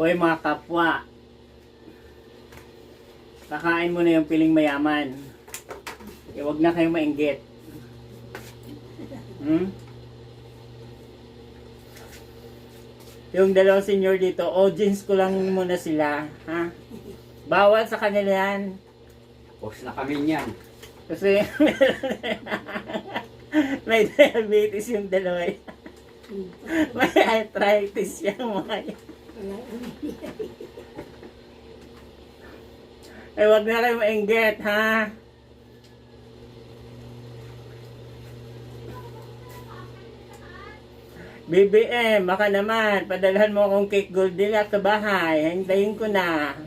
Oy mga kapwa, kakain mo na yung piling mayaman. Huwag na kayong mainggit. Yung dalawang senior dito, audience ko lang muna sila. Ha? Bawal sa kanila yan. Post na kami niyan. Kasi may diabetes yung dalawa. May arthritis yung mga yan. Ay, wag na kayo mainggit, ha? BBM, baka naman, padalhan mo akong cake Goldilocks sa bahay. Hintayin ko na.